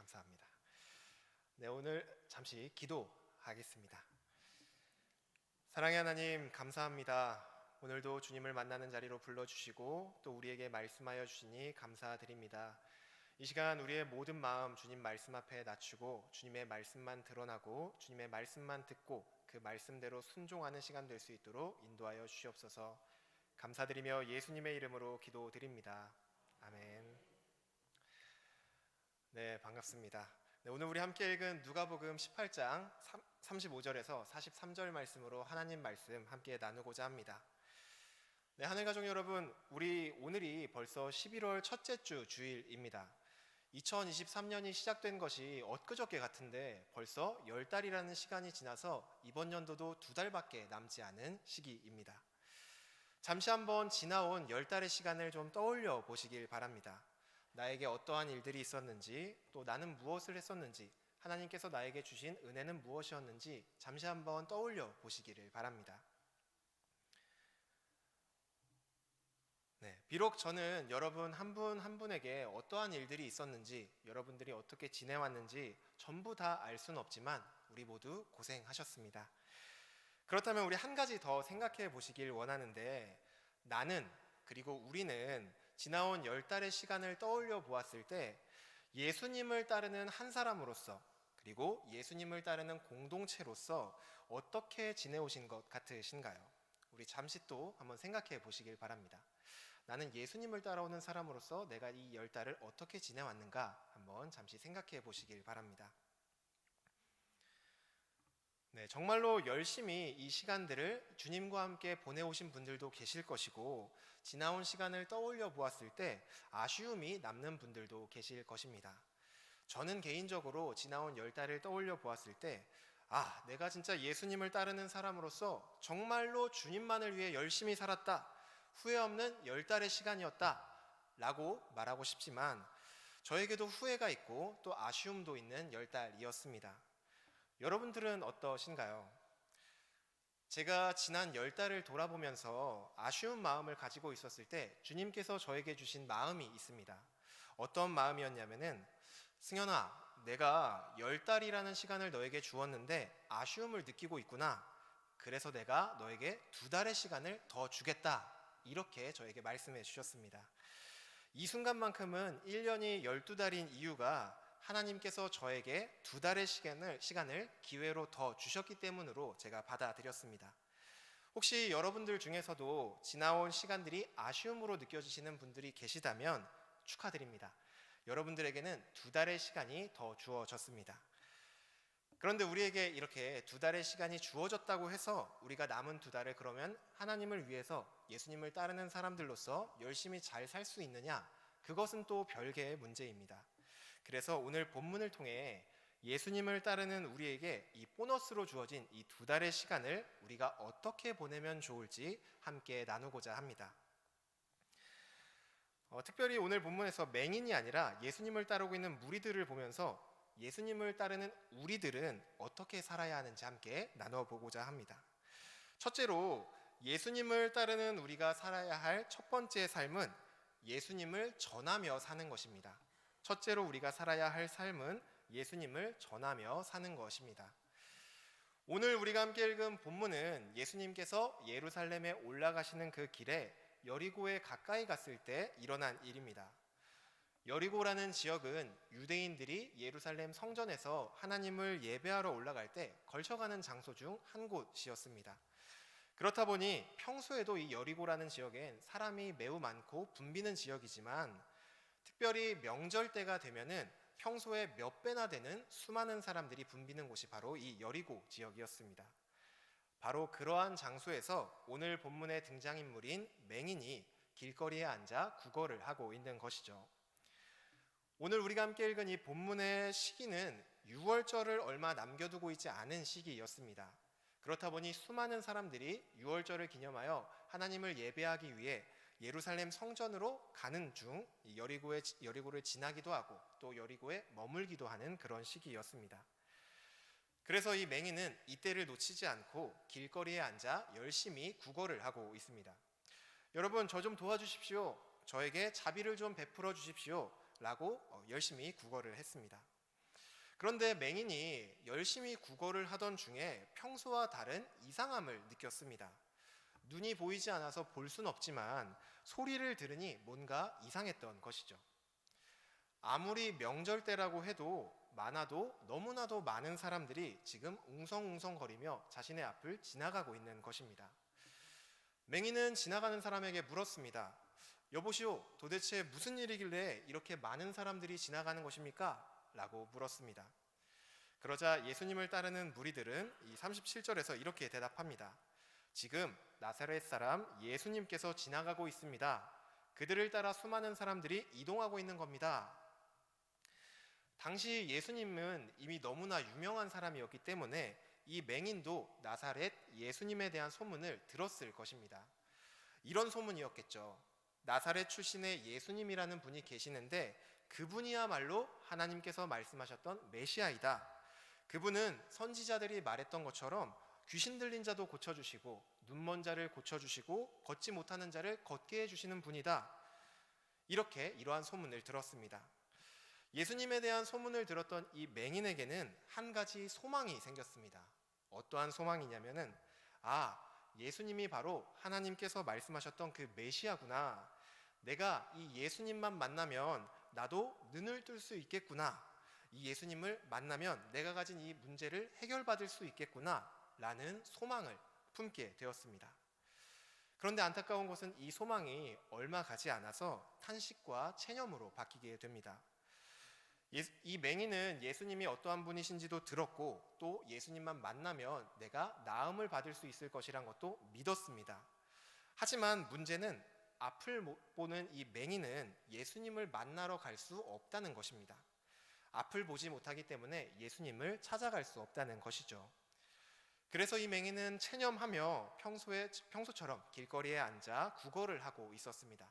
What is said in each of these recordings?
감사합니다. 네, 오늘 잠시 기도하겠습니다. 사랑의 하나님, 감사합니다. 오늘도 주님을 만나는 자리로 불러주시고 또 우리에게 말씀하여 주시니 감사드립니다. 이 시간 우리의 모든 마음 주님 말씀 앞에 낮추고 주님의 말씀만 드러나고 주님의 말씀만 듣고 그 말씀대로 순종하는 시간 될 수 있도록 인도하여 주시옵소서. 감사드리며 예수님의 이름으로 기도드립니다. 아멘. 네, 반갑습니다. 네, 오늘 우리 함께 읽은 누가복음 18장 35절에서 43절 말씀으로 하나님 말씀 함께 나누고자 합니다. 네, 하늘가족 여러분, 우리 오늘이 벌써 11월 첫째 주 주일입니다. 2023년이 시작된 것이 엊그저께 같은데 벌써 10달이라는 시간이 지나서 이번 연도도 2달밖에 남지 않은 시기입니다. 잠시 한번 지나온 10달의 시간을 좀 떠올려 보시길 바랍니다. 나에게 어떠한 일들이 있었는지, 또 나는 무엇을 했었는지, 하나님께서 나에게 주신 은혜는 무엇이었는지 잠시 한번 떠올려 보시기를 바랍니다. 네, 비록 저는 여러분 한 분 한 분에게 어떠한 일들이 있었는지, 여러분들이 어떻게 지내왔는지 전부 다 알 수는 없지만 우리 모두 고생하셨습니다. 그렇다면 우리 한 가지 더 생각해 보시길 원하는데, 나는 그리고 우리는 지나온 10달의 시간을 떠올려 보았을 때 예수님을 따르는 한 사람으로서, 그리고 예수님을 따르는 공동체로서 어떻게 지내오신 것 같으신가요? 우리 잠시 또 한번 생각해 보시길 바랍니다. 나는 예수님을 따라오는 사람으로서 내가 이 10달을 어떻게 지내왔는가 한번 잠시 생각해 보시길 바랍니다. 네, 정말로 열심히 이 시간들을 주님과 함께 보내오신 분들도 계실 것이고, 지나온 시간을 떠올려 보았을 때 아쉬움이 남는 분들도 계실 것입니다. 저는 개인적으로 지나온 10달을 떠올려 보았을 때, 내가 진짜 예수님을 따르는 사람으로서 정말로 주님만을 위해 열심히 살았다, 후회 없는 10달의 시간이었다 라고 말하고 싶지만, 저에게도 후회가 있고 또 아쉬움도 있는 10달이었습니다. 여러분들은 어떠신가요? 제가 지난 10달을 돌아보면서 아쉬운 마음을 가지고 있었을 때 주님께서 저에게 주신 마음이 있습니다. 어떤 마음이었냐면은, 승현아, 내가 10달이라는 시간을 너에게 주었는데 아쉬움을 느끼고 있구나. 그래서 내가 너에게 2달의 시간을 더 주겠다. 이렇게 저에게 말씀해 주셨습니다. 이 순간만큼은 1년이 12달인 이유가 하나님께서 저에게 2달의 시간을 기회로 더 주셨기 때문으로 제가 받아들였습니다. 혹시 여러분들 중에서도 지나온 시간들이 아쉬움으로 느껴지시는 분들이 계시다면 축하드립니다. 여러분들에게는 2달의 시간이 더 주어졌습니다. 그런데 우리에게 이렇게 2달의 시간이 주어졌다고 해서 우리가 남은 2달을 그러면 하나님을 위해서 예수님을 따르는 사람들로서 열심히 잘 살 수 있느냐? 그것은 또 별개의 문제입니다. 그래서 오늘 본문을 통해 예수님을 따르는 우리에게 이 보너스로 주어진 이 2달의 시간을 우리가 어떻게 보내면 좋을지 함께 나누고자 합니다. 특별히 오늘 본문에서 맹인이 아니라 예수님을 따르고 있는 무리들을 보면서 예수님을 따르는 우리들은 어떻게 살아야 하는지 함께 나눠보고자 합니다. 첫째로 예수님을 따르는 우리가 살아야 할 첫 번째 삶은 예수님을 전하며 사는 것입니다. 첫째로 우리가 살아야 할 삶은 예수님을 전하며 사는 것입니다. 오늘 우리가 함께 읽은 본문은 예수님께서 예루살렘에 올라가시는 그 길에 여리고에 가까이 갔을 때 일어난 일입니다. 여리고라는 지역은 유대인들이 예루살렘 성전에서 하나님을 예배하러 올라갈 때 걸쳐가는 장소 중 한 곳이었습니다. 그렇다 보니 평소에도 이 여리고라는 지역엔 사람이 매우 많고 붐비는 지역이지만, 특별히 명절 때가 되면은 평소에 몇 배나 되는 수많은 사람들이 붐비는 곳이 바로 이 여리고 지역이었습니다. 바로 그러한 장소에서 오늘 본문의 등장인물인 맹인이 길거리에 앉아 구걸을 하고 있는 것이죠. 오늘 우리가 함께 읽은 이 본문의 시기는 유월절을 얼마 남겨두고 있지 않은 시기였습니다. 그렇다 보니 수많은 사람들이 유월절을 기념하여 하나님을 예배하기 위해 예루살렘 성전으로 가는 중 여리고를 지나기도 하고 또 여리고에 머물기도 하는 그런 시기였습니다. 그래서 이 맹인은 이때를 놓치지 않고 길거리에 앉아 열심히 구걸을 하고 있습니다. 여러분, 저 좀 도와주십시오. 저에게 자비를 좀 베풀어 주십시오. 라고 열심히 구걸을 했습니다. 그런데 맹인이 열심히 국어를 하던 중에 평소와 다른 이상함을 느꼈습니다. 눈이 보이지 않아서 볼 순 없지만 소리를 들으니 뭔가 이상했던 것이죠. 아무리 명절 때라고 해도 많아도 너무나도 많은 사람들이 지금 웅성웅성거리며 자신의 앞을 지나가고 있는 것입니다. 맹인은 지나가는 사람에게 물었습니다. 여보시오, 도대체 무슨 일이길래 이렇게 많은 사람들이 지나가는 것입니까? 라고 물었습니다. 그러자 예수님을 따르는 무리들은 이 37절에서 이렇게 대답합니다. 지금 나사렛 사람 예수님께서 지나가고 있습니다. 그들을 따라 수많은 사람들이 이동하고 있는 겁니다. 당시 예수님은 이미 너무나 유명한 사람이었기 때문에 이 맹인도 나사렛 예수님에 대한 소문을 들었을 것입니다. 이런 소문이었겠죠. 나사렛 출신의 예수님이라는 분이 계시는데 그분이야말로 하나님께서 말씀하셨던 메시아이다. 그분은 선지자들이 말했던 것처럼 귀신 들린 자도 고쳐주시고 눈먼 자를 고쳐주시고 걷지 못하는 자를 걷게 해주시는 분이다. 이렇게 이러한 소문을 들었습니다. 예수님에 대한 소문을 들었던 이 맹인에게는 한 가지 소망이 생겼습니다. 어떠한 소망이냐면은 예수님이 바로 하나님께서 말씀하셨던 그 메시아구나. 내가 이 예수님만 만나면 나도 눈을 뜰 수 있겠구나. 이 예수님을 만나면 내가 가진 이 문제를 해결받을 수 있겠구나 라는 소망을 품게 되었습니다. 그런데 안타까운 것은 이 소망이 얼마 가지 않아서 탄식과 체념으로 바뀌게 됩니다. 이 맹인은 예수님이 어떠한 분이신지도 들었고 또 예수님만 만나면 내가 나음을 받을 수 있을 것이란 것도 믿었습니다. 하지만 문제는 앞을 못 보는 이 맹인은 예수님을 만나러 갈 수 없다는 것입니다. 앞을 보지 못하기 때문에 예수님을 찾아갈 수 없다는 것이죠. 그래서 이 맹인은 체념하며 평소처럼 길거리에 앉아 구걸을 하고 있었습니다.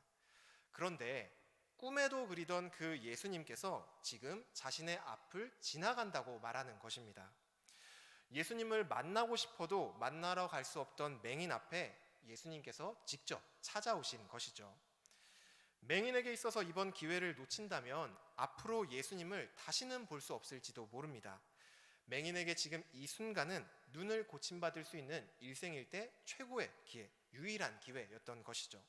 그런데 꿈에도 그리던 그 예수님께서 지금 자신의 앞을 지나간다고 말하는 것입니다. 예수님을 만나고 싶어도 만나러 갈 수 없던 맹인 앞에 예수님께서 직접 찾아오신 것이죠. 맹인에게 있어서 이번 기회를 놓친다면 앞으로 예수님을 다시는 볼 수 없을지도 모릅니다. 맹인에게 지금 이 순간은 눈을 고침받을 수 있는 일생일대 최고의 기회, 유일한 기회였던 것이죠.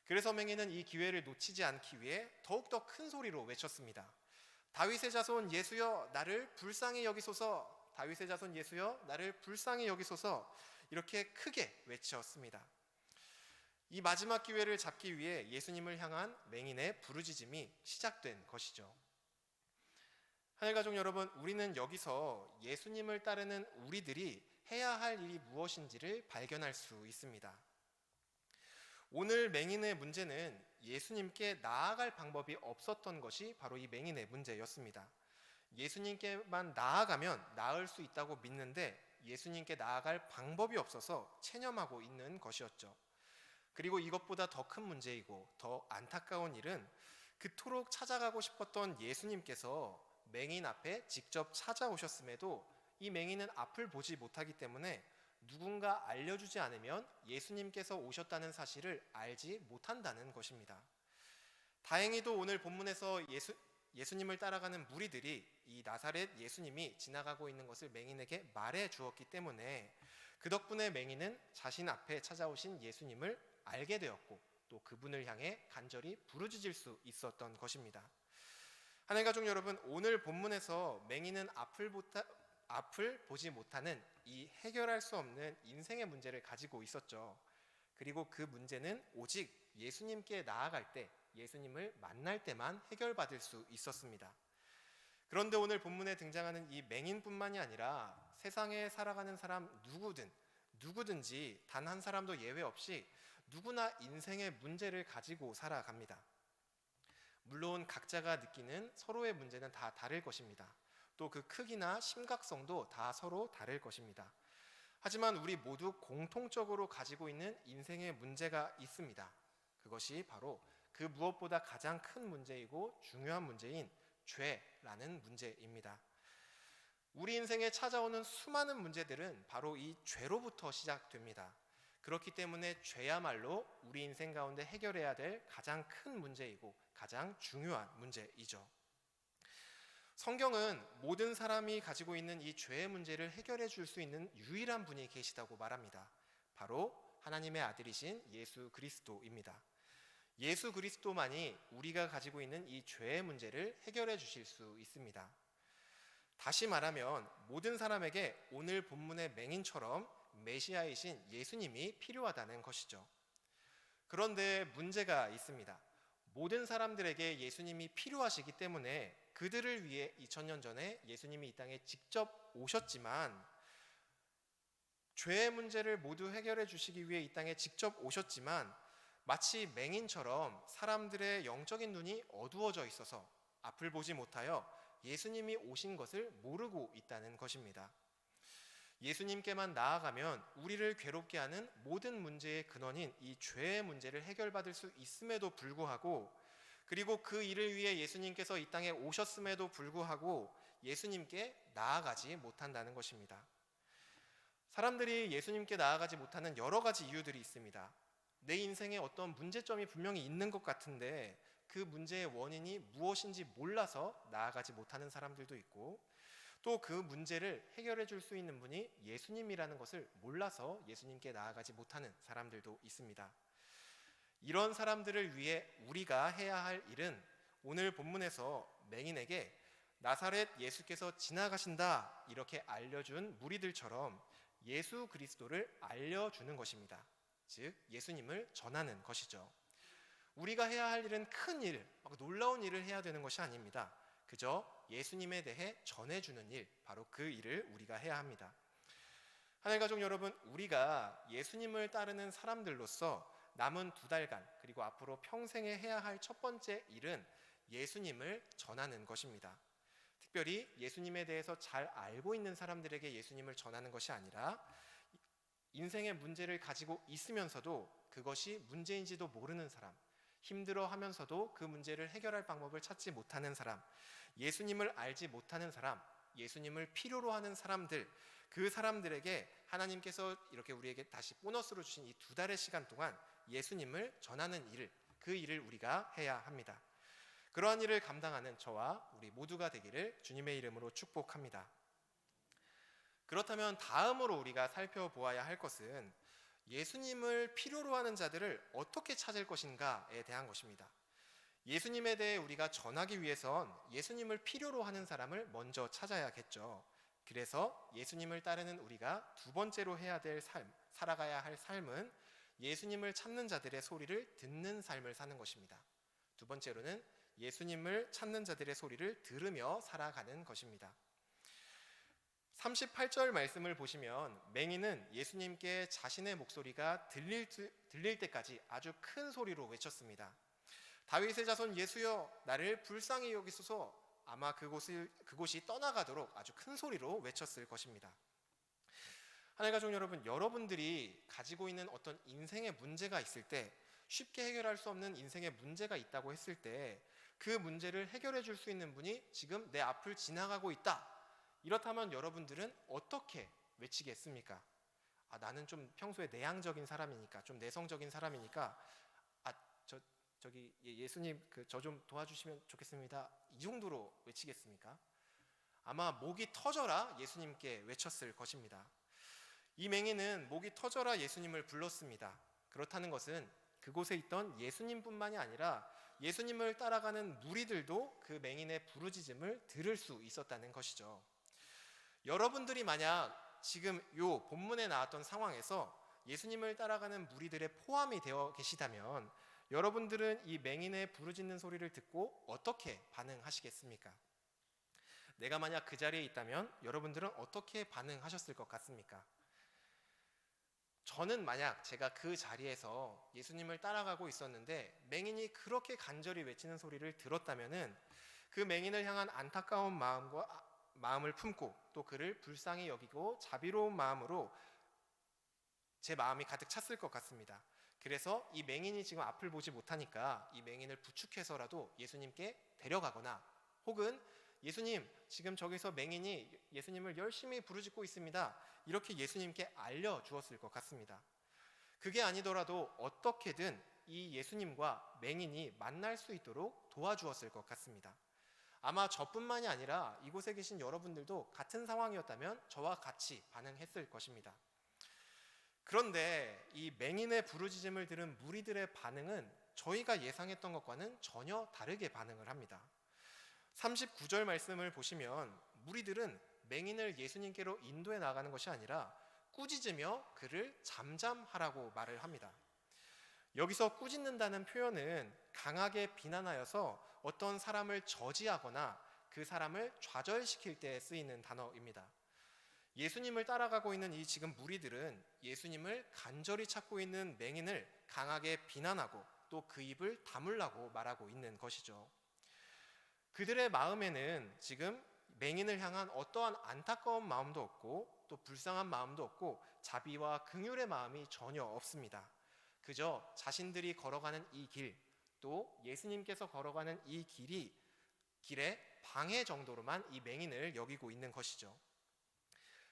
그래서 맹인은 이 기회를 놓치지 않기 위해 더욱더 큰 소리로 외쳤습니다. 다윗의 자손 예수여 나를 불쌍히 여기소서. 다윗의 자손 예수여 나를 불쌍히 여기소서. 이렇게 크게 외쳤습니다. 이 마지막 기회를 잡기 위해 예수님을 향한 맹인의 부르짖음이 시작된 것이죠. 하늘가족 여러분, 우리는 여기서 예수님을 따르는 우리들이 해야 할 일이 무엇인지를 발견할 수 있습니다. 오늘 맹인의 문제는 예수님께 나아갈 방법이 없었던 것이 바로 이 맹인의 문제였습니다. 예수님께만 나아가면 나을 수 있다고 믿는데 예수님께 나아갈 방법이 없어서 체념하고 있는 것이었죠. 그리고 이것보다 더 큰 문제이고 더 안타까운 일은 그토록 찾아가고 싶었던 예수님께서 맹인 앞에 직접 찾아오셨음에도 이 맹인은 앞을 보지 못하기 때문에 누군가 알려주지 않으면 예수님께서 오셨다는 사실을 알지 못한다는 것입니다. 다행히도 오늘 본문에서 예수님을 따라가는 무리들이 이 나사렛 예수님이 지나가고 있는 것을 맹인에게 말해 주었기 때문에 그 덕분에 맹인은 자신 앞에 찾아오신 예수님을 알게 되었고 또 그분을 향해 간절히 부르짖을 수 있었던 것입니다. 하늘가족 여러분, 오늘 본문에서 맹인은 앞을 보지 못하는 이 해결할 수 없는 인생의 문제를 가지고 있었죠. 그리고 그 문제는 오직 예수님께 나아갈 때, 예수님을 만날 때만 해결받을 수 있었습니다. 그런데 오늘 본문에 등장하는 이 맹인뿐만이 아니라 세상에 살아가는 사람 누구든지 단 한 사람도 예외 없이 누구나 인생의 문제를 가지고 살아갑니다. 물론 각자가 느끼는 서로의 문제는 다 다를 것입니다. 또 그 크기나 심각성도 다 서로 다를 것입니다. 하지만 우리 모두 공통적으로 가지고 있는 인생의 문제가 있습니다. 그것이 바로 그 무엇보다 가장 큰 문제이고 중요한 문제인 죄라는 문제입니다. 우리 인생에 찾아오는 수많은 문제들은 바로 이 죄로부터 시작됩니다. 그렇기 때문에 죄야말로 우리 인생 가운데 해결해야 될 가장 큰 문제이고 가장 중요한 문제이죠. 성경은 모든 사람이 가지고 있는 이 죄의 문제를 해결해 줄 수 있는 유일한 분이 계시다고 말합니다. 바로 하나님의 아들이신 예수 그리스도입니다. 예수 그리스도만이 우리가 가지고 있는 이 죄의 문제를 해결해 주실 수 있습니다. 다시 말하면 모든 사람에게 오늘 본문의 맹인처럼 메시아이신 예수님이 필요하다는 것이죠. 그런데 문제가 있습니다. 모든 사람들에게 예수님이 필요하시기 때문에 그들을 위해 2000년 전에 예수님이 이 땅에 직접 오셨지만, 죄의 문제를 모두 해결해 주시기 위해 이 땅에 직접 오셨지만 마치 맹인처럼 사람들의 영적인 눈이 어두워져 있어서 앞을 보지 못하여 예수님이 오신 것을 모르고 있다는 것입니다. 예수님께만 나아가면 우리를 괴롭게 하는 모든 문제의 근원인 이 죄의 문제를 해결받을 수 있음에도 불구하고, 그리고 그 일을 위해 예수님께서 이 땅에 오셨음에도 불구하고 예수님께 나아가지 못한다는 것입니다. 사람들이 예수님께 나아가지 못하는 여러 가지 이유들이 있습니다. 내 인생에 어떤 문제점이 분명히 있는 것 같은데 그 문제의 원인이 무엇인지 몰라서 나아가지 못하는 사람들도 있고, 또 그 문제를 해결해 줄 수 있는 분이 예수님이라는 것을 몰라서 예수님께 나아가지 못하는 사람들도 있습니다. 이런 사람들을 위해 우리가 해야 할 일은 오늘 본문에서 맹인에게 나사렛 예수께서 지나가신다 이렇게 알려준 무리들처럼 예수 그리스도를 알려주는 것입니다. 즉 예수님을 전하는 것이죠. 우리가 해야 할 일은 큰 일, 놀라운 일을 해야 되는 것이 아닙니다. 그저 예수님에 대해 전해주는 일, 바로 그 일을 우리가 해야 합니다. 하늘가족 여러분, 우리가 예수님을 따르는 사람들로서 남은 2달간 그리고 앞으로 평생에 해야 할 첫 번째 일은 예수님을 전하는 것입니다. 특별히 예수님에 대해서 잘 알고 있는 사람들에게 예수님을 전하는 것이 아니라 인생의 문제를 가지고 있으면서도 그것이 문제인지도 모르는 사람, 힘들어하면서도 그 문제를 해결할 방법을 찾지 못하는 사람, 예수님을 알지 못하는 사람, 예수님을 필요로 하는 사람들, 그 사람들에게 하나님께서 이렇게 우리에게 다시 보너스로 주신 이 2달의 시간 동안 예수님을 전하는 일, 그 일을 우리가 해야 합니다. 그러한 일을 감당하는 저와 우리 모두가 되기를 주님의 이름으로 축복합니다. 그렇다면 다음으로 우리가 살펴보아야 할 것은 예수님을 필요로 하는 자들을 어떻게 찾을 것인가에 대한 것입니다. 예수님에 대해 우리가 전하기 위해선 예수님을 필요로 하는 사람을 먼저 찾아야겠죠. 그래서 예수님을 따르는 우리가 2번째로 해야 될 삶, 살아가야 할 삶은 예수님을 찾는 자들의 소리를 듣는 삶을 사는 것입니다. 2번째로는 예수님을 찾는 자들의 소리를 들으며 살아가는 것입니다. 38절 말씀을 보시면 맹인은 예수님께 자신의 목소리가 들릴 때까지 아주 큰 소리로 외쳤습니다. 다윗의 자손 예수여, 나를 불쌍히 여기소서. 아마 그곳이 떠나가도록 아주 큰 소리로 외쳤을 것입니다. 하늘가족 여러분, 여러분들이 가지고 있는 어떤 인생의 문제가 있을 때, 쉽게 해결할 수 없는 인생의 문제가 있다고 했을 때 그 문제를 해결해 줄 수 있는 분이 지금 내 앞을 지나가고 있다. 이렇다면 여러분들은 어떻게 외치겠습니까? 나는 좀 평소에 내향적인 사람이니까, 좀 내성적인 사람이니까 저기 예수님 저 좀 도와주시면 좋겠습니다. 이 정도로 외치겠습니까? 아마 목이 터져라 예수님께 외쳤을 것입니다. 이 맹인은 목이 터져라 예수님을 불렀습니다. 그렇다는 것은 그곳에 있던 예수님뿐만이 아니라 예수님을 따라가는 무리들도 그 맹인의 부르짖음을 들을 수 있었다는 것이죠. 여러분들이 만약 지금 요 본문에 나왔던 상황에서 예수님을 따라가는 무리들에 포함이 되어 계시다면 여러분들은 이 맹인의 부르짖는 소리를 듣고 어떻게 반응하시겠습니까? 내가 만약 그 자리에 있다면 여러분들은 어떻게 반응하셨을 것 같습니까? 저는 만약 제가 그 자리에서 예수님을 따라가고 있었는데 맹인이 그렇게 간절히 외치는 소리를 들었다면은 그 맹인을 향한 안타까운 마음을 품고 또 그를 불쌍히 여기고 자비로운 마음으로 제 마음이 가득 찼을 것 같습니다. 그래서 이 맹인이 지금 앞을 보지 못하니까 이 맹인을 부축해서라도 예수님께 데려가거나, 혹은 예수님, 지금 저기서 맹인이 예수님을 열심히 부르짖고 있습니다. 이렇게 예수님께 알려주었을 것 같습니다. 그게 아니더라도 어떻게든 이 예수님과 맹인이 만날 수 있도록 도와주었을 것 같습니다. 아마 저뿐만이 아니라 이곳에 계신 여러분들도 같은 상황이었다면 저와 같이 반응했을 것입니다. 그런데 이 맹인의 부르짖음을 들은 무리들의 반응은 저희가 예상했던 것과는 전혀 다르게 반응을 합니다. 39절 말씀을 보시면 무리들은 맹인을 예수님께로 인도해 나가는 것이 아니라 꾸짖으며 그를 잠잠하라고 말을 합니다. 여기서 꾸짖는다는 표현은 강하게 비난하여서 어떤 사람을 저지하거나 그 사람을 좌절시킬 때 쓰이는 단어입니다. 예수님을 따라가고 있는 이 지금 무리들은 예수님을 간절히 찾고 있는 맹인을 강하게 비난하고 또 그 입을 다물라고 말하고 있는 것이죠. 그들의 마음에는 지금 맹인을 향한 어떠한 안타까운 마음도 없고 또 불쌍한 마음도 없고 자비와 긍휼의 마음이 전혀 없습니다. 그저 자신들이 걸어가는 이 길, 또 예수님께서 걸어가는 이 길의 방해 정도로만 이 맹인을 여기고 있는 것이죠.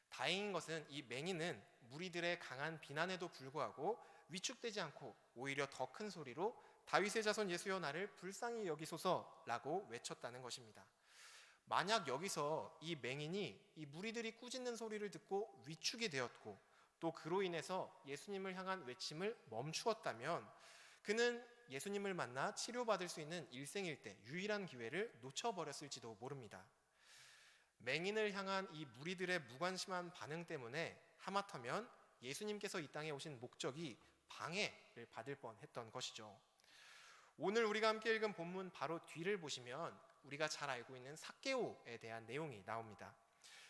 다행인 것은 이 맹인은 무리들의 강한 비난에도 불구하고 위축되지 않고 오히려 더 큰 소리로 다윗의 자손 예수여 나를 불쌍히 여기소서라고 외쳤다는 것입니다. 만약 여기서 이 맹인이 이 무리들이 꾸짖는 소리를 듣고 위축이 되었고 또 그로 인해서 예수님을 향한 외침을 멈추었다면 그는 예수님을 만나 치료받을 수 있는 일생일대 유일한 기회를 놓쳐버렸을지도 모릅니다. 맹인을 향한 이 무리들의 무관심한 반응 때문에 하마터면 예수님께서 이 땅에 오신 목적이 방해를 받을 뻔했던 것이죠. 오늘 우리가 함께 읽은 본문 바로 뒤를 보시면 우리가 잘 알고 있는 삭개오에 대한 내용이 나옵니다.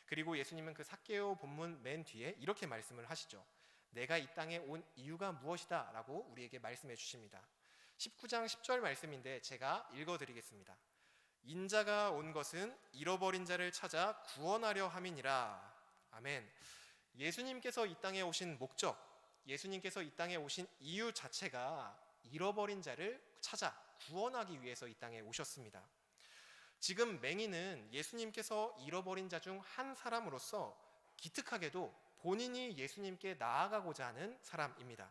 그리고 예수님은 그 삭개오 본문 맨 뒤에 이렇게 말씀을 하시죠. 내가 이 땅에 온 이유가 무엇이다 라고 우리에게 말씀해 주십니다. 19장 10절 말씀인데 제가 읽어드리겠습니다. 인자가 온 것은 잃어버린 자를 찾아 구원하려 함이니라. 아멘. 예수님께서 이 땅에 오신 목적, 예수님께서 이 땅에 오신 이유 자체가 잃어버린 자를 찾아 구원하기 위해서 이 땅에 오셨습니다. 지금 맹인은 예수님께서 잃어버린 자 중 한 사람으로서 기특하게도 본인이 예수님께 나아가고자 하는 사람입니다.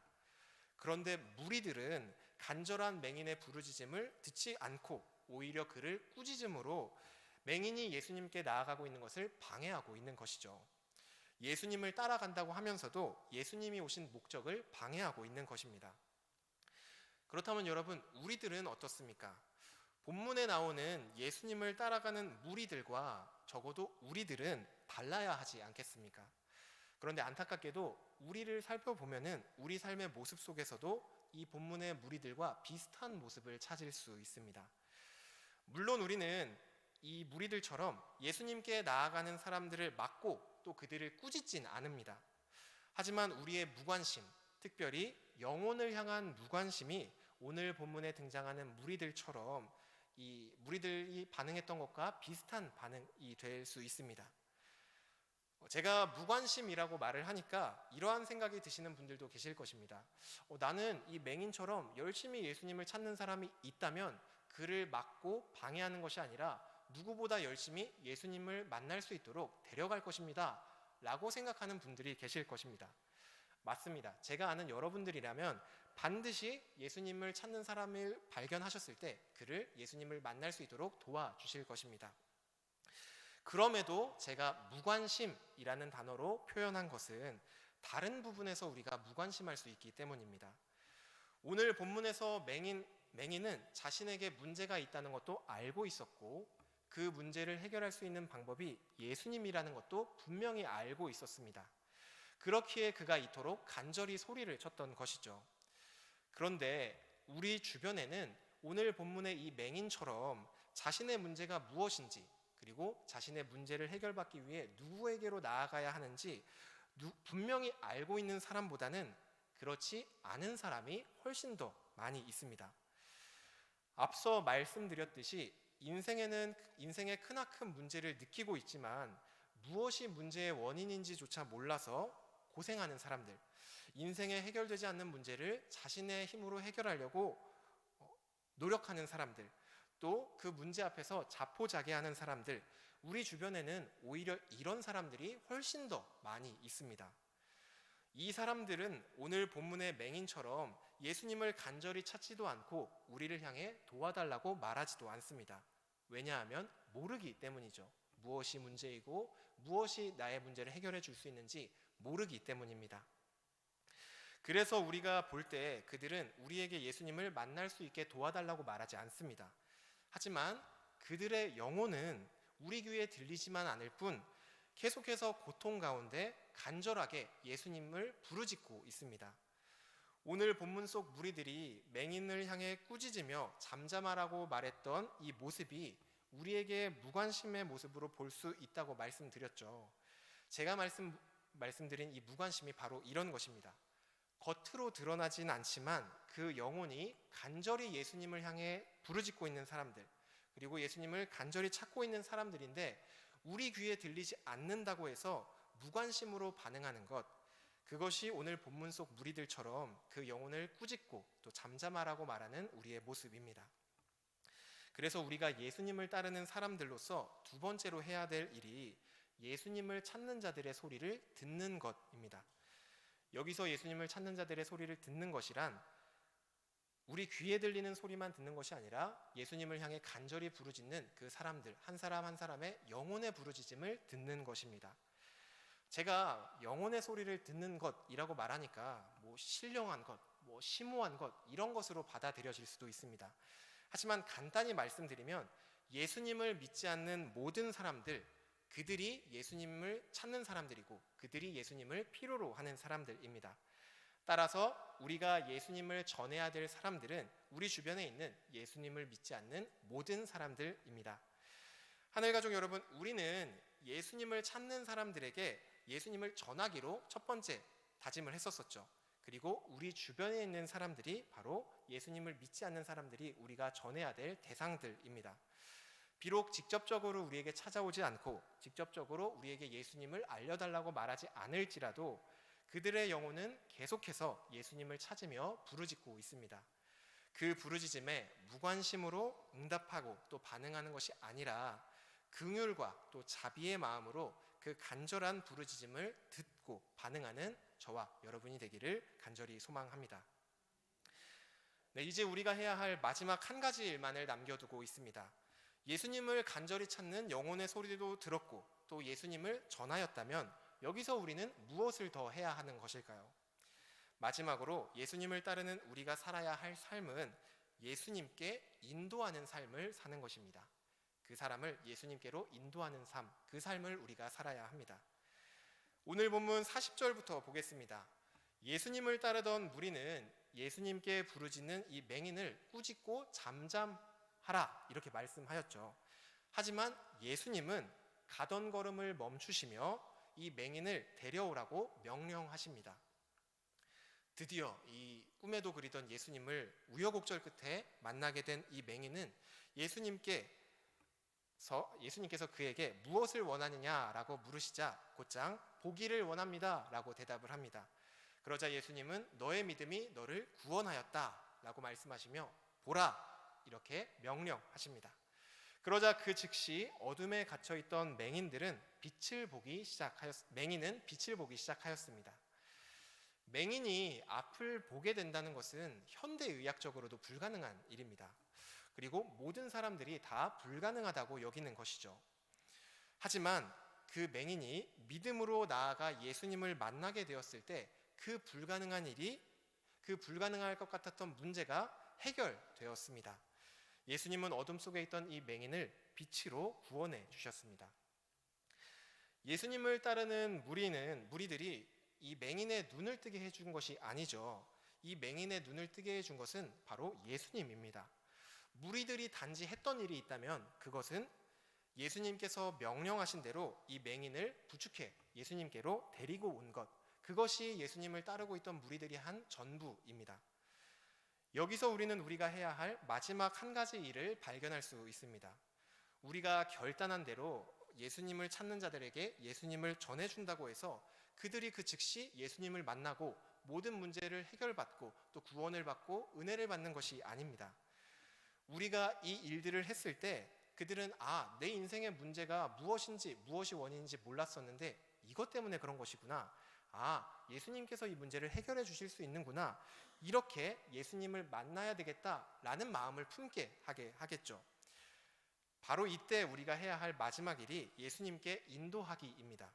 그런데 무리들은 간절한 맹인의 부르짖음을 듣지 않고 오히려 그를 꾸짖음으로 맹인이 예수님께 나아가고 있는 것을 방해하고 있는 것이죠. 예수님을 따라간다고 하면서도 예수님이 오신 목적을 방해하고 있는 것입니다. 그렇다면 여러분, 우리들은 어떻습니까? 본문에 나오는 예수님을 따라가는 무리들과 적어도 우리들은 달라야 하지 않겠습니까? 그런데 안타깝게도 우리를 살펴보면은 우리 삶의 모습 속에서도 이 본문의 무리들과 비슷한 모습을 찾을 수 있습니다. 물론 우리는 이 무리들처럼 예수님께 나아가는 사람들을 막고 또 그들을 꾸짖진 않습니다. 하지만 우리의 무관심, 특별히 영혼을 향한 무관심이 오늘 본문에 등장하는 무리들처럼 이 무리들이 반응했던 것과 비슷한 반응이 될 수 있습니다. 제가 무관심이라고 말을 하니까 이러한 생각이 드시는 분들도 계실 것입니다. 나는 이 맹인처럼 열심히 예수님을 찾는 사람이 있다면 그를 막고 방해하는 것이 아니라 누구보다 열심히 예수님을 만날 수 있도록 데려갈 것입니다 라고 생각하는 분들이 계실 것입니다. 맞습니다. 제가 아는 여러분들이라면 반드시 예수님을 찾는 사람을 발견하셨을 때 그를 예수님을 만날 수 있도록 도와주실 것입니다. 그럼에도 제가 무관심이라는 단어로 표현한 것은 다른 부분에서 우리가 무관심할 수 있기 때문입니다. 오늘 본문에서 맹인은 자신에게 문제가 있다는 것도 알고 있었고 그 문제를 해결할 수 있는 방법이 예수님이라는 것도 분명히 알고 있었습니다. 그렇기에 그가 이토록 간절히 소리를 쳤던 것이죠. 그런데 우리 주변에는 오늘 본문의 이 맹인처럼 자신의 문제가 무엇인지 그리고 자신의 문제를 해결받기 위해 누구에게로 나아가야 하는지 분명히 알고 있는 사람보다는 그렇지 않은 사람이 훨씬 더 많이 있습니다. 앞서 말씀드렸듯이 인생의 크나큰 문제를 느끼고 있지만 무엇이 문제의 원인인지조차 몰라서 고생하는 사람들, 인생에 해결되지 않는 문제를 자신의 힘으로 해결하려고 노력하는 사람들, 또 그 문제 앞에서 자포자기하는 사람들, 우리 주변에는 오히려 이런 사람들이 훨씬 더 많이 있습니다. 이 사람들은 오늘 본문의 맹인처럼 예수님을 간절히 찾지도 않고 우리를 향해 도와달라고 말하지도 않습니다. 왜냐하면 모르기 때문이죠. 무엇이 문제이고 무엇이 나의 문제를 해결해 줄 수 있는지 모르기 때문입니다. 그래서 우리가 볼 때 그들은 우리에게 예수님을 만날 수 있게 도와달라고 말하지 않습니다. 하지만 그들의 영혼은 우리 귀에 들리지만 않을 뿐 계속해서 고통 가운데 간절하게 예수님을 부르짖고 있습니다. 오늘 본문 속 무리들이 맹인을 향해 꾸짖으며 잠잠하라고 말했던 이 모습이 우리에게 무관심의 모습으로 볼 수 있다고 말씀드렸죠. 제가 말씀드린 이 무관심이 바로 이런 것입니다. 겉으로 드러나진 않지만 그 영혼이 간절히 예수님을 향해 부르짖고 있는 사람들, 그리고 예수님을 간절히 찾고 있는 사람들인데 우리 귀에 들리지 않는다고 해서 무관심으로 반응하는 것, 그것이 오늘 본문 속 무리들처럼 그 영혼을 꾸짖고 또 잠잠하라고 말하는 우리의 모습입니다. 그래서 우리가 예수님을 따르는 사람들로서 두 번째로 해야 될 일이 예수님을 찾는 자들의 소리를 듣는 것입니다. 여기서 예수님을 찾는 자들의 소리를 듣는 것이란 우리 귀에 들리는 소리만 듣는 것이 아니라 예수님을 향해 간절히 부르짖는 그 사람들 한 사람 한 사람의 영혼의 부르짖음을 듣는 것입니다. 제가 영혼의 소리를 듣는 것이라고 말하니까 신령한 것, 심오한 것 이런 것으로 받아들여질 수도 있습니다. 하지만 간단히 말씀드리면 예수님을 믿지 않는 모든 사람들, 그들이 예수님을 찾는 사람들이고 그들이 예수님을 필요로 하는 사람들입니다. 따라서 우리가 예수님을 전해야 될 사람들은 우리 주변에 있는 예수님을 믿지 않는 모든 사람들입니다. 하늘가족 여러분, 우리는 예수님을 찾는 사람들에게 예수님을 전하기로 첫 번째 다짐을 했었었죠. 그리고 우리 주변에 있는 사람들이 바로 예수님을 믿지 않는 사람들이 우리가 전해야 될 대상들입니다. 비록 직접적으로 우리에게 찾아오지 않고 직접적으로 우리에게 예수님을 알려달라고 말하지 않을지라도 그들의 영혼은 계속해서 예수님을 찾으며 부르짖고 있습니다. 그 부르짖음에 무관심으로 응답하고 또 반응하는 것이 아니라 긍휼과 또 자비의 마음으로 그 간절한 부르짖음을 듣고 반응하는 저와 여러분이 되기를 간절히 소망합니다. 네, 이제 우리가 해야 할 마지막 한 가지 일만을 남겨두고 있습니다. 예수님을 간절히 찾는 영혼의 소리도 들었고 또 예수님을 전하였다면 여기서 우리는 무엇을 더 해야 하는 것일까요? 마지막으로 예수님을 따르는 우리가 살아야 할 삶은 예수님께 인도하는 삶을 사는 것입니다. 그 사람을 예수님께로 인도하는 삶, 그 삶을 우리가 살아야 합니다. 오늘 본문 40절부터 보겠습니다. 예수님을 따르던 무리는 예수님께 부르짖는 이 맹인을 꾸짖고 잠잠하라 이렇게 말씀하였죠. 하지만 예수님은 가던 걸음을 멈추시며 이 맹인을 데려오라고 명령하십니다. 드디어 이 꿈에도 그리던 예수님을 우여곡절 끝에 만나게 된 이 맹인은 예수님께서 그에게 무엇을 원하느냐라고 물으시자 곧장 보기를 원합니다 라고 대답을 합니다. 그러자 예수님은 너의 믿음이 너를 구원하였다 라고 말씀하시며 보라 이렇게 명령하십니다. 그러자 그 즉시 어둠에 갇혀있던 맹인은 빛을 보기 시작하였습니다. 맹인이 앞을 보게 된다는 것은 현대의학적으로도 불가능한 일입니다. 그리고 모든 사람들이 다 불가능하다고 여기는 것이죠. 하지만 그 맹인이 믿음으로 나아가 예수님을 만나게 되었을 때 그 불가능할 것 같았던 문제가 해결되었습니다. 예수님은 어둠 속에 있던 이 맹인을 빛으로 구원해 주셨습니다. 예수님을 따르는 무리들이 이 맹인의 눈을 뜨게 해준 것이 아니죠. 이 맹인의 눈을 뜨게 해준 것은 바로 예수님입니다. 무리들이 단지 했던 일이 있다면 그것은 예수님께서 명령하신 대로 이 맹인을 부축해 예수님께로 데리고 온 것, 그것이 예수님을 따르고 있던 무리들이 한 전부입니다. 여기서 우리가 해야 할 마지막 한 가지 일을 발견할 수 있습니다. 우리가 결단한 대로 예수님을 찾는 자들에게 예수님을 전해준다고 해서 그들이 그 즉시 예수님을 만나고 모든 문제를 해결받고 또 구원을 받고 은혜를 받는 것이 아닙니다. 우리가 이 일들을 했을 때 그들은 내 인생의 문제가 무엇이 원인인지 몰랐었는데 이것 때문에 그런 것이구나. 예수님께서 이 문제를 해결해 주실 수 있는구나. 이렇게 예수님을 만나야 되겠다라는 마음을 품게 하게 하겠죠. 바로 이때 우리가 해야 할 마지막 일이 예수님께 인도하기입니다.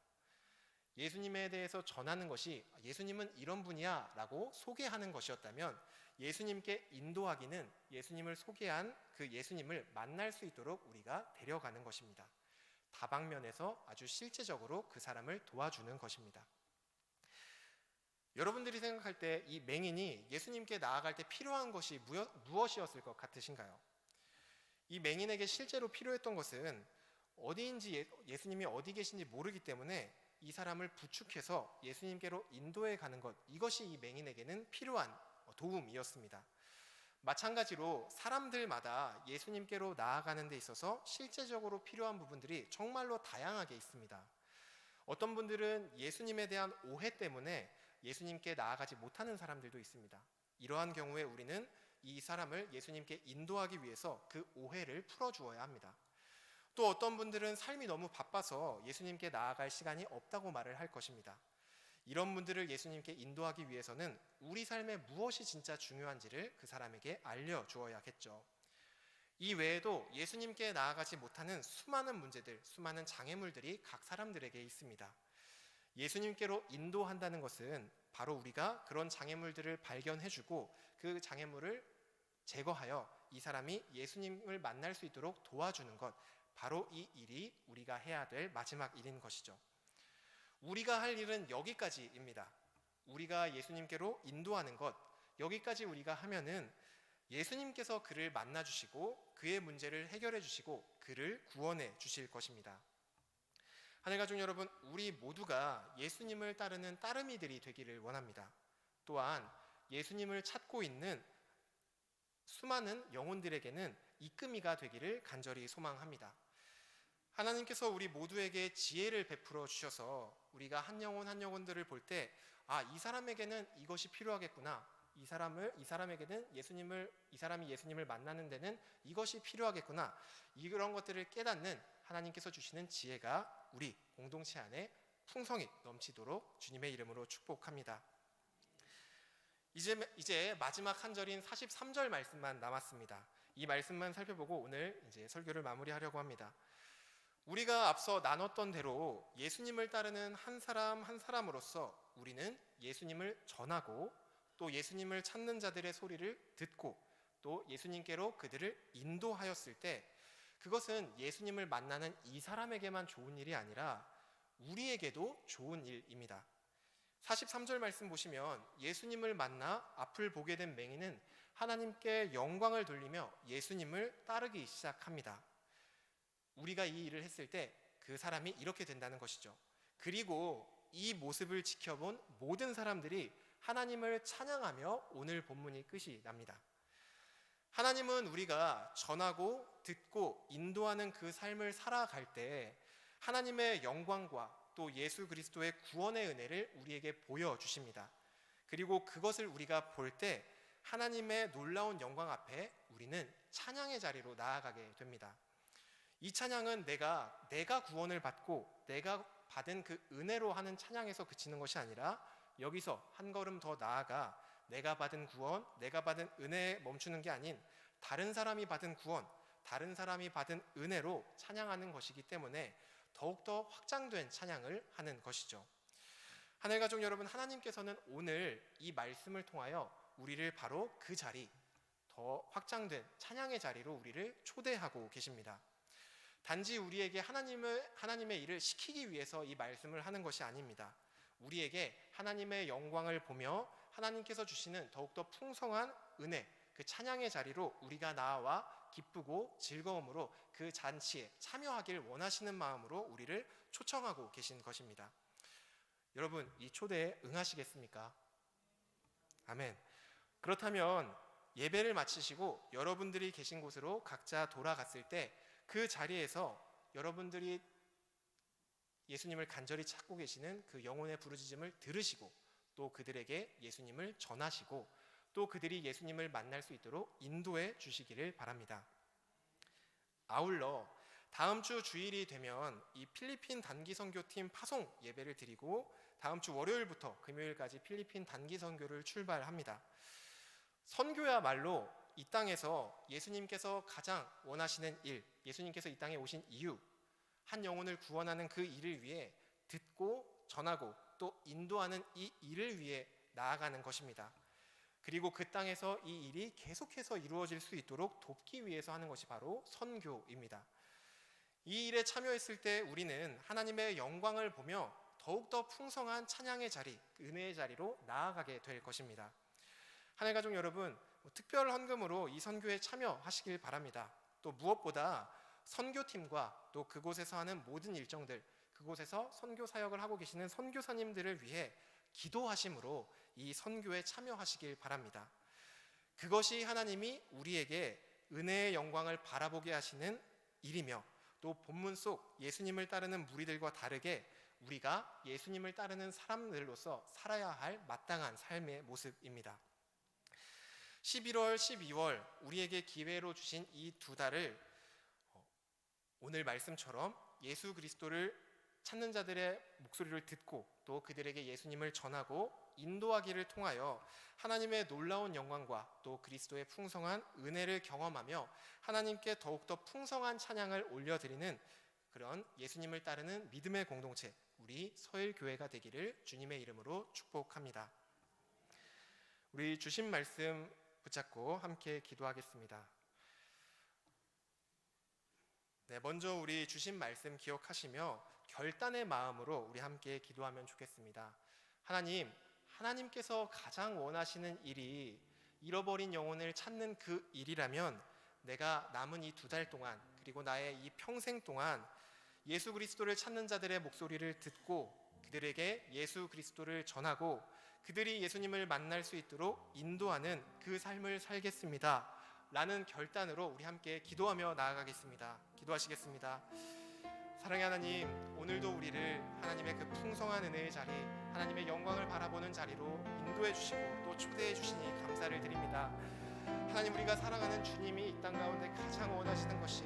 예수님에 대해서 전하는 것이 예수님은 이런 분이야 라고 소개하는 것이었다면, 예수님께 인도하기는 예수님을 소개한 그 예수님을 만날 수 있도록 우리가 데려가는 것입니다. 다방면에서 아주 실제적으로 그 사람을 도와주는 것입니다. 여러분들이 생각할 때 이 맹인이 예수님께 나아갈 때 필요한 것이 무엇이었을 것 같으신가요? 이 맹인에게 실제로 필요했던 것은 어디인지, 예수님이 어디 계신지 모르기 때문에 이 사람을 부축해서 예수님께로 인도해 가는 것, 이것이 이 맹인에게는 필요한 도움이었습니다. 마찬가지로 사람들마다 예수님께로 나아가는 데 있어서 실제적으로 필요한 부분들이 정말로 다양하게 있습니다. 어떤 분들은 예수님에 대한 오해 때문에 예수님께 나아가지 못하는 사람들도 있습니다. 이러한 경우에 우리는 이 사람을 예수님께 인도하기 위해서 그 오해를 풀어주어야 합니다. 또 어떤 분들은 삶이 너무 바빠서 예수님께 나아갈 시간이 없다고 말을 할 것입니다. 이런 분들을 예수님께 인도하기 위해서는 우리 삶에 무엇이 진짜 중요한지를 그 사람에게 알려주어야겠죠. 이 외에도 예수님께 나아가지 못하는 수많은 문제들, 수많은 장애물들이 각 사람들에게 있습니다. 예수님께로 인도한다는 것은 바로 우리가 그런 장애물들을 발견해주고 그 장애물을 제거하여 이 사람이 예수님을 만날 수 있도록 도와주는 것, 바로 이 일이 우리가 해야 될 마지막 일인 것이죠. 우리가 할 일은 여기까지입니다. 우리가 예수님께로 인도하는 것, 여기까지 우리가 하면은 예수님께서 그를 만나 주시고 그의 문제를 해결해 주시고 그를 구원해 주실 것입니다. 하늘가족 여러분, 우리 모두가 예수님을 따르는 따르미들이 되기를 원합니다. 또한 예수님을 찾고 있는 수많은 영혼들에게는 이끌미가 되기를 간절히 소망합니다. 하나님께서 우리 모두에게 지혜를 베풀어 주셔서 우리가 한 영혼 한 영혼들을 볼 때, 이 사람에게는 이것이 필요하겠구나, 이 사람에게는 이 사람이 예수님을 만나는 데는 이것이 필요하겠구나, 이런 것들을 깨닫는 하나님께서 주시는 지혜가 우리 공동체 안에 풍성히 넘치도록 주님의 이름으로 축복합니다. 이제 마지막 한 절인 43절 말씀만 남았습니다. 이 말씀만 살펴보고 오늘 이제 설교를 마무리하려고 합니다. 우리가 앞서 나눴던 대로 예수님을 따르는 한 사람 한 사람으로서 우리는 예수님을 전하고 또 예수님을 찾는 자들의 소리를 듣고 또 예수님께로 그들을 인도하였을 때, 그것은 예수님을 만나는 이 사람에게만 좋은 일이 아니라 우리에게도 좋은 일입니다. 43절 말씀 보시면 예수님을 만나 앞을 보게 된 맹인은 하나님께 영광을 돌리며 예수님을 따르기 시작합니다. 우리가 이 일을 했을 때 그 사람이 이렇게 된다는 것이죠. 그리고 이 모습을 지켜본 모든 사람들이 하나님을 찬양하며 오늘 본문이 끝이 납니다. 하나님은 우리가 전하고 듣고 인도하는 그 삶을 살아갈 때 하나님의 영광과 또 예수 그리스도의 구원의 은혜를 우리에게 보여주십니다. 그리고 그것을 우리가 볼 때 하나님의 놀라운 영광 앞에 우리는 찬양의 자리로 나아가게 됩니다. 이 찬양은 내가 구원을 받고 내가 받은 그 은혜로 하는 찬양에서 그치는 것이 아니라 여기서 한 걸음 더 나아가 내가 받은 구원, 내가 받은 은혜에 멈추는 게 아닌 다른 사람이 받은 구원, 다른 사람이 받은 은혜로 찬양하는 것이기 때문에 더욱더 확장된 찬양을 하는 것이죠. 하늘가족 여러분, 하나님께서는 오늘 이 말씀을 통하여 우리를 바로 그 자리, 더 확장된 찬양의 자리로 우리를 초대하고 계십니다. 단지 우리에게 하나님의 일을 시키기 위해서 이 말씀을 하는 것이 아닙니다. 우리에게 하나님의 영광을 보며 하나님께서 주시는 더욱더 풍성한 은혜, 그 찬양의 자리로 우리가 나아와 기쁘고 즐거움으로 그 잔치에 참여하길 원하시는 마음으로 우리를 초청하고 계신 것입니다. 여러분, 이 초대에 응하시겠습니까? 아멘. 그렇다면 예배를 마치시고 여러분들이 계신 곳으로 각자 돌아갔을 때 그 자리에서 여러분들이 예수님을 간절히 찾고 계시는 그 영혼의 부르짖음을 들으시고 또 그들에게 예수님을 전하시고 또 그들이 예수님을 만날 수 있도록 인도해 주시기를 바랍니다. 아울러 다음 주 주일이 되면 이 필리핀 단기 선교팀 파송 예배를 드리고 다음 주 월요일부터 금요일까지 필리핀 단기 선교를 출발합니다. 선교야말로 이 땅에서 예수님께서 가장 원하시는 일, 예수님께서 이 땅에 오신 이유, 한 영혼을 구원하는 그 일을 위해 듣고 전하고 또 인도하는 이 일을 위해 나아가는 것입니다. 그리고 그 땅에서 이 일이 계속해서 이루어질 수 있도록 돕기 위해서 하는 것이 바로 선교입니다. 이 일에 참여했을 때 우리는 하나님의 영광을 보며 더욱더 풍성한 찬양의 자리, 은혜의 자리로 나아가게 될 것입니다. 하늘가족 여러분, 특별 헌금으로 이 선교에 참여하시길 바랍니다. 또 무엇보다 선교팀과 또 그곳에서 하는 모든 일정들, 그곳에서 선교 사역을 하고 계시는 선교사님들을 위해 기도하심으로 이 선교에 참여하시길 바랍니다. 그것이 하나님이 우리에게 은혜의 영광을 바라보게 하시는 일이며, 또 본문 속 예수님을 따르는 무리들과 다르게 우리가 예수님을 따르는 사람들로서 살아야 할 마땅한 삶의 모습입니다. 11월, 12월 우리에게 기회로 주신 이 두 달을 오늘 말씀처럼 예수 그리스도를 찾는 자들의 목소리를 듣고 또 그들에게 예수님을 전하고 인도하기를 통하여 하나님의 놀라운 영광과 또 그리스도의 풍성한 은혜를 경험하며 하나님께 더욱더 풍성한 찬양을 올려드리는 그런 예수님을 따르는 믿음의 공동체, 우리 서일교회가 되기를 주님의 이름으로 축복합니다. 우리 주신 말씀 붙잡고 함께 기도하겠습니다. 네, 먼저 우리 주신 말씀 기억하시며 결단의 마음으로 우리 함께 기도하면 좋겠습니다. 하나님께서 가장 원하시는 일이 잃어버린 영혼을 찾는 그 일이라면 내가 남은 이 두 달 동안 그리고 나의 이 평생 동안 예수 그리스도를 찾는 자들의 목소리를 듣고 그들에게 예수 그리스도를 전하고 그들이 예수님을 만날 수 있도록 인도하는 그 삶을 살겠습니다 라는 결단으로 우리 함께 기도하며 나아가겠습니다. 기도하시겠습니다. 사랑의 하나님, 오늘도 우리를 하나님의 그 풍성한 은혜의 자리, 하나님의 영광을 바라보는 자리로 인도해 주시고 또 초대해 주시니 감사를 드립니다. 하나님, 우리가 사랑하는 주님이 이 땅 가운데 가장 원하시는 것이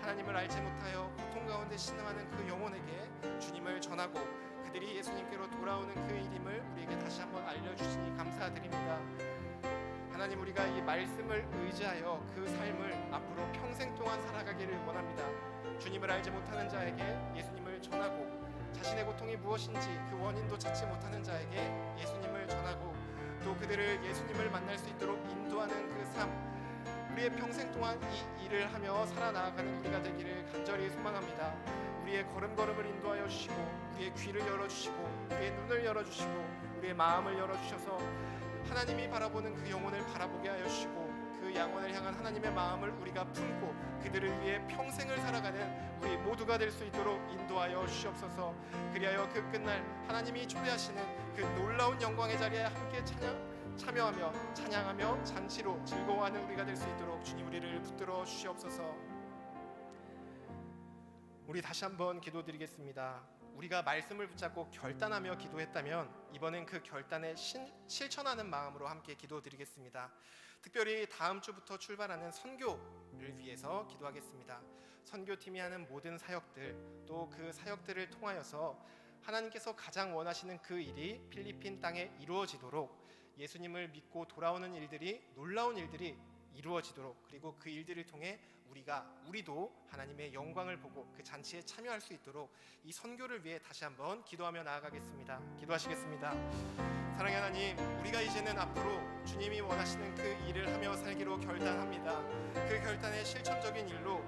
하나님을 알지 못하여 고통 가운데 신음하는 그 영혼에게 주님을 전하고 그들이 예수님께로 돌아오는 그 일임을 우리에게 다시 한번 알려주시니 감사드립니다. 하나님, 우리가 이 말씀을 의지하여 그 삶을 앞으로 평생 동안 살아가기를 원합니다. 주님을 알지 못하는 자에게 예수님을 전하고 자신의 고통이 무엇인지 그 원인도 찾지 못하는 자에게 예수님을 전하고 또 그들을 예수님을 만날 수 있도록 인도하는 그 삶, 우리의 평생 동안 이 일을 하며 살아나가는 우리가 되기를 간절히 소망합니다. 우리의 걸음걸음을 인도하여 주시고 우리의 귀를 열어주시고 우리의 눈을 열어주시고 우리의 마음을 열어주셔서 하나님이 바라보는 그 영혼을 바라보게 하여 주시고 그 영혼을 향한 하나님의 마음을 우리가 품고 그들을 위해 평생을 살아가는 우리 모두가 될 수 있도록 인도하여 주시옵소서. 그리하여 그 끝날 하나님이 초대하시는 그 놀라운 영광의 자리에 함께 참여하며 찬양하며 잔치로 즐거워하는 우리가 될 수 있도록 주님 우리를 붙들어 주시옵소서. 우리 다시 한번 기도드리겠습니다. 우리가 말씀을 붙잡고 결단하며 기도했다면 이번엔 그 결단에 실천하는 마음으로 함께 기도드리겠습니다. 특별히 다음 주부터 출발하는 선교를 위해서 기도하겠습니다. 선교팀이 하는 모든 사역들 또 그 사역들을 통하여서 하나님께서 가장 원하시는 그 일이 필리핀 땅에 이루어지도록 예수님을 믿고 돌아오는 일들이 놀라운 일들이 이루어지도록 그리고 그 일들을 통해 우리도 하나님의 영광을 보고 그 잔치에 참여할 수 있도록 이 선교를 위해 다시 한번 기도하며 나아가겠습니다. 기도하시겠습니다. 사랑의 하나님, 우리가 이제는 앞으로 주님이 원하시는 그 일을 하며 살기로 결단합니다. 그 결단의 실천적인 일로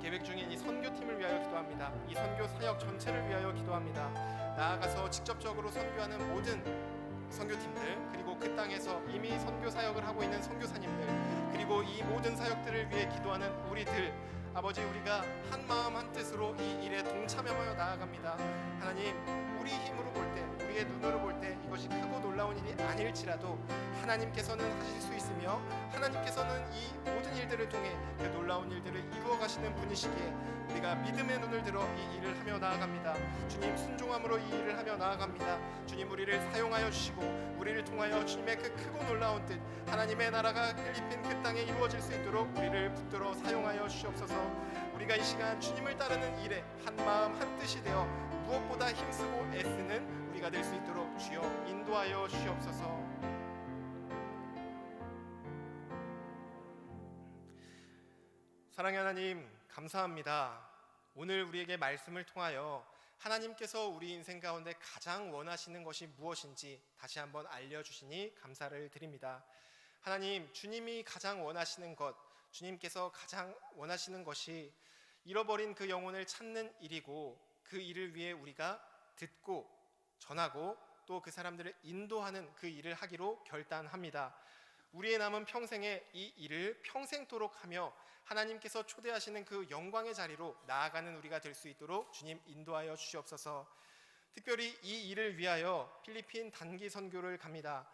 계획 중인 이 선교팀을 위하여 기도합니다. 이 선교 사역 전체를 위하여 기도합니다. 나아가서 직접적으로 선교하는 모든 선교팀들 그리고 그 땅에서 이미 선교 사역을 하고 있는 선교사님들 그리고 이 모든 사역들을 위해 기도하는 우리들 아버지, 우리가 한 마음 한 뜻으로 이 일에 동참하며 나아갑니다. 하나님, 우리 힘으로 볼 때 우리의 눈으로 볼 때 이것이 크고 놀라운 일이 아닐지라도 하나님께서는 하실 수 있으며 하나님께서는 이 모든 일들을 통해 그 놀라운 일들을 이루어 가시는 분이시기에 우리가 믿음의 눈을 들어 이 일을 하며 나아갑니다. 주님, 순종함으로 이 일을 하며 나아갑니다. 주님, 우리를 사용하여 주시고 우리를 통하여 주님의 그 크고 놀라운 뜻 하나님의 나라가 필리핀 그 땅에 이루어질 수 있도록 우리를 붙들어 사용하여 주시옵소서. 우리가 이 시간 주님을 따르는 일에 한 마음 한 뜻이 되어 무엇보다 힘쓰고 애쓰는 우리가 될 수 있도록 주여 인도하여 주시옵소서. 사랑의 하나님, 감사합니다. 오늘 우리에게 말씀을 통하여 하나님께서 우리 인생 가운데 가장 원하시는 것이 무엇인지 다시 한번 알려주시니 감사를 드립니다. 하나님, 주님이 가장 원하시는 것, 주님께서 가장 원하시는 것이 잃어버린 그 영혼을 찾는 일이고, 그 일을 위해 우리가 듣고 전하고 또 그 사람들을 인도하는 그 일을 하기로 결단합니다. 우리의 남은 평생에 이 일을 평생토록 하며 하나님께서 초대하시는 그 영광의 자리로 나아가는 우리가 될 수 있도록 주님 인도하여 주시옵소서. 특별히 이 일을 위하여 필리핀 단기 선교를 갑니다.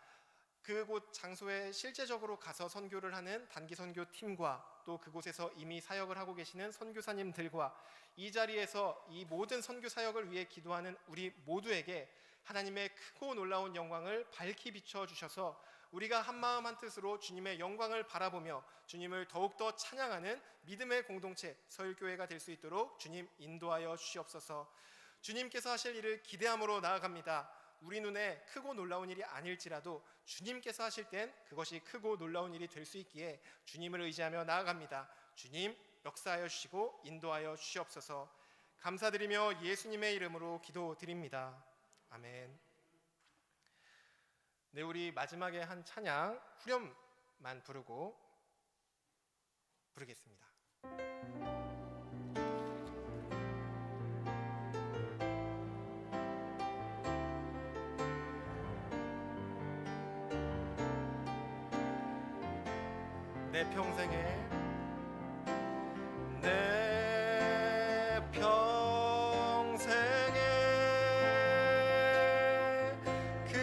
그곳 장소에 실제적으로 가서 선교를 하는 단기 선교 팀과 또 그곳에서 이미 사역을 하고 계시는 선교사님들과 이 자리에서 이 모든 선교 사역을 위해 기도하는 우리 모두에게 하나님의 크고 놀라운 영광을 밝히 비춰 주셔서 우리가 한마음 한뜻으로 주님의 영광을 바라보며 주님을 더욱더 찬양하는 믿음의 공동체 서울교회가 될 수 있도록 주님 인도하여 주시옵소서. 주님께서 하실 일을 기대함으로 나아갑니다. 우리 눈에 크고 놀라운 일이 아닐지라도 주님께서 하실 땐 그것이 크고 놀라운 일이 될 수 있기에 주님을 의지하며 나아갑니다. 주님 역사하여 주시고 인도하여 주시옵소서. 감사드리며 예수님의 이름으로 기도드립니다. 아멘. 네, 우리 마지막에 한 찬양 후렴만 부르겠습니다. 내 평생에 그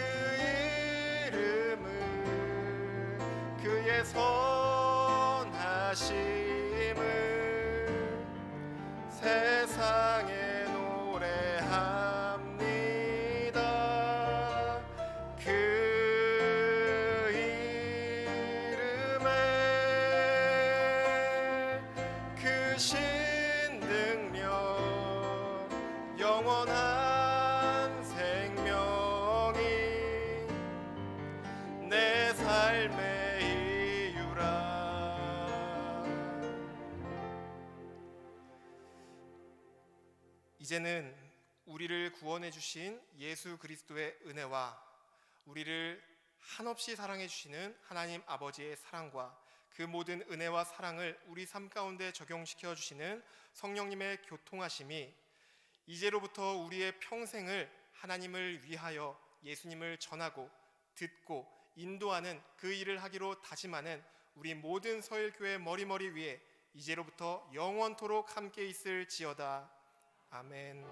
이름을 그의 선하심을 세상에 노래합니다. 그 이름에 그 신능력 영원한 생명이 내 삶의 이유라. 이제는 우리를 구원해 주신 예수 그리스도의 은혜와 우리를 한없이 사랑해 주시는 하나님 아버지의 사랑과 그 모든 은혜와 사랑을 우리 삶 가운데 적용시켜 주시는 성령님의 교통하심이 이제로부터 우리의 평생을 하나님을 위하여 예수님을 전하고 듣고 인도하는 그 일을 하기로 다짐하는 우리 모든 서일교회 머리머리 위에 이제로부터 영원토록 함께 있을지어다. 아멘.